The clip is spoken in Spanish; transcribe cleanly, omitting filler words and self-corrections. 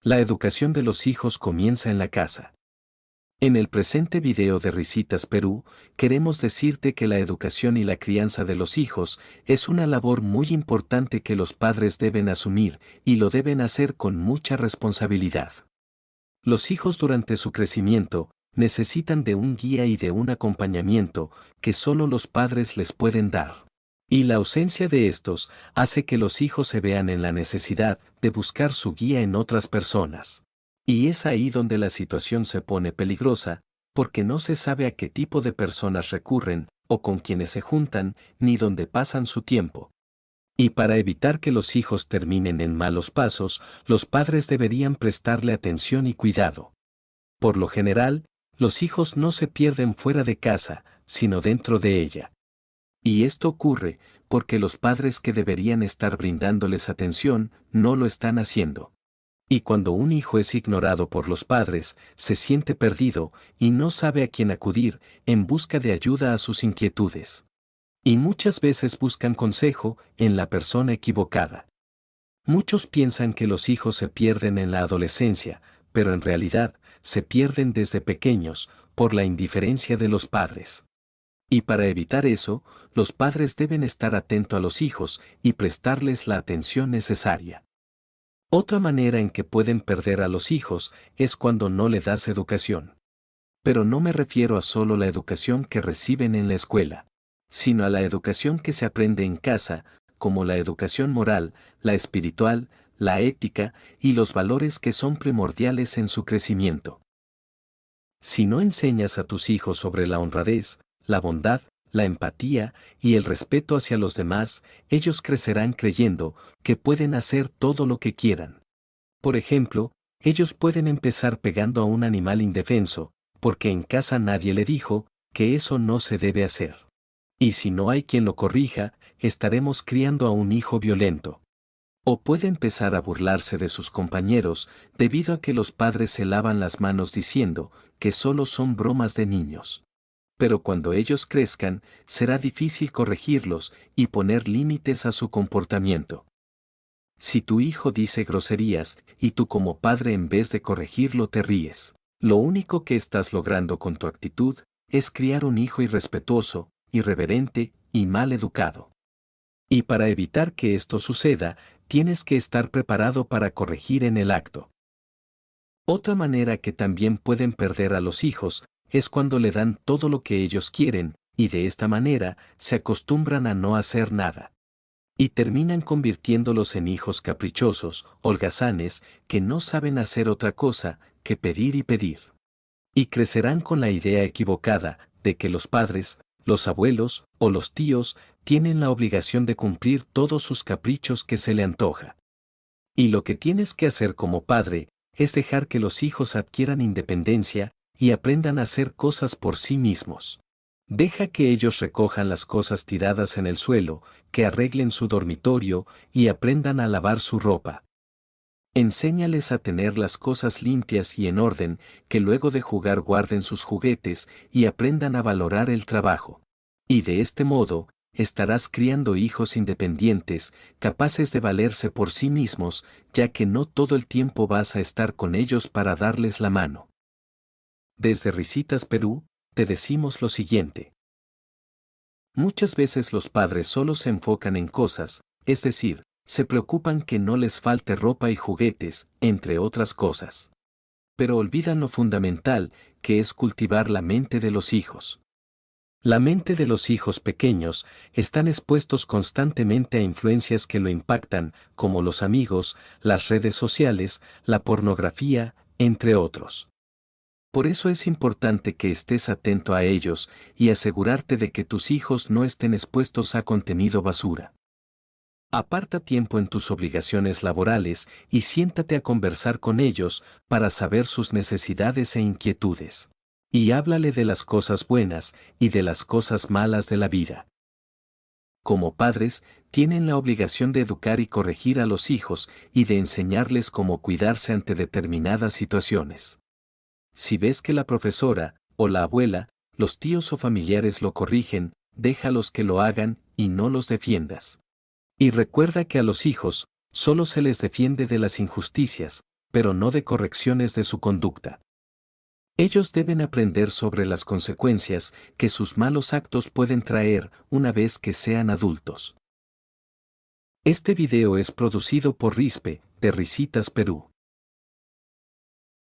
La educación de los hijos comienza en la casa. En el presente video de Risitas Perú, queremos decirte que la educación y la crianza de los hijos es una labor muy importante que los padres deben asumir y lo deben hacer con mucha responsabilidad. Los hijos durante su crecimiento necesitan de un guía y de un acompañamiento que solo los padres les pueden dar. Y la ausencia de estos hace que los hijos se vean en la necesidad de buscar su guía en otras personas. Y es ahí donde la situación se pone peligrosa, porque no se sabe a qué tipo de personas recurren, o con quienes se juntan, ni dónde pasan su tiempo. Y para evitar que los hijos terminen en malos pasos, los padres deberían prestarle atención y cuidado. Por lo general, los hijos no se pierden fuera de casa, sino dentro de ella. Y esto ocurre porque los padres que deberían estar brindándoles atención no lo están haciendo. Y cuando un hijo es ignorado por los padres, se siente perdido y no sabe a quién acudir en busca de ayuda a sus inquietudes. Y muchas veces buscan consejo en la persona equivocada. Muchos piensan que los hijos se pierden en la adolescencia, pero en realidad se pierden desde pequeños por la indiferencia de los padres. Y para evitar eso, los padres deben estar atentos a los hijos y prestarles la atención necesaria. Otra manera en que pueden perder a los hijos es cuando no le das educación. Pero no me refiero a solo la educación que reciben en la escuela, sino a la educación que se aprende en casa, como la educación moral, la espiritual, la ética y los valores que son primordiales en su crecimiento. Si no enseñas a tus hijos sobre la honradez, la bondad, la empatía y el respeto hacia los demás, ellos crecerán creyendo que pueden hacer todo lo que quieran. Por ejemplo, ellos pueden empezar pegando a un animal indefenso, porque en casa nadie le dijo que eso no se debe hacer. Y si no hay quien lo corrija, estaremos criando a un hijo violento. O puede empezar a burlarse de sus compañeros debido a que los padres se lavan las manos diciendo que solo son bromas de niños. Pero cuando ellos crezcan, será difícil corregirlos y poner límites a su comportamiento. Si tu hijo dice groserías y tú como padre en vez de corregirlo te ríes, lo único que estás logrando con tu actitud es criar un hijo irrespetuoso, irreverente y mal educado. Y para evitar que esto suceda, tienes que estar preparado para corregir en el acto. Otra manera que también pueden perder a los hijos es cuando le dan todo lo que ellos quieren, y de esta manera se acostumbran a no hacer nada. Y terminan convirtiéndolos en hijos caprichosos, holgazanes, que no saben hacer otra cosa que pedir y pedir. Y crecerán con la idea equivocada de que los padres, los abuelos o los tíos tienen la obligación de cumplir todos sus caprichos que se le antoja. Y lo que tienes que hacer como padre es dejar que los hijos adquieran independencia y aprendan a hacer cosas por sí mismos. Deja que ellos recojan las cosas tiradas en el suelo, que arreglen su dormitorio y aprendan a lavar su ropa. Enséñales a tener las cosas limpias y en orden, que luego de jugar guarden sus juguetes y aprendan a valorar el trabajo. Y de este modo, estarás criando hijos independientes, capaces de valerse por sí mismos, ya que no todo el tiempo vas a estar con ellos para darles la mano. Desde Risitas Perú, te decimos lo siguiente. Muchas veces los padres solo se enfocan en cosas, es decir, se preocupan que no les falte ropa y juguetes, entre otras cosas. Pero olvidan lo fundamental, que es cultivar la mente de los hijos. La mente de los hijos pequeños están expuestos constantemente a influencias que lo impactan, como los amigos, las redes sociales, la pornografía, entre otros. Por eso es importante que estés atento a ellos y asegurarte de que tus hijos no estén expuestos a contenido basura. Aparta tiempo en tus obligaciones laborales y siéntate a conversar con ellos para saber sus necesidades e inquietudes. Y háblale de las cosas buenas y de las cosas malas de la vida. Como padres, tienen la obligación de educar y corregir a los hijos y de enseñarles cómo cuidarse ante determinadas situaciones. Si ves que la profesora, o la abuela, los tíos o familiares lo corrigen, déjalos que lo hagan y no los defiendas. Y recuerda que a los hijos, solo se les defiende de las injusticias, pero no de correcciones de su conducta. Ellos deben aprender sobre las consecuencias que sus malos actos pueden traer una vez que sean adultos. Este video es producido por Rispe, de Risitas Perú.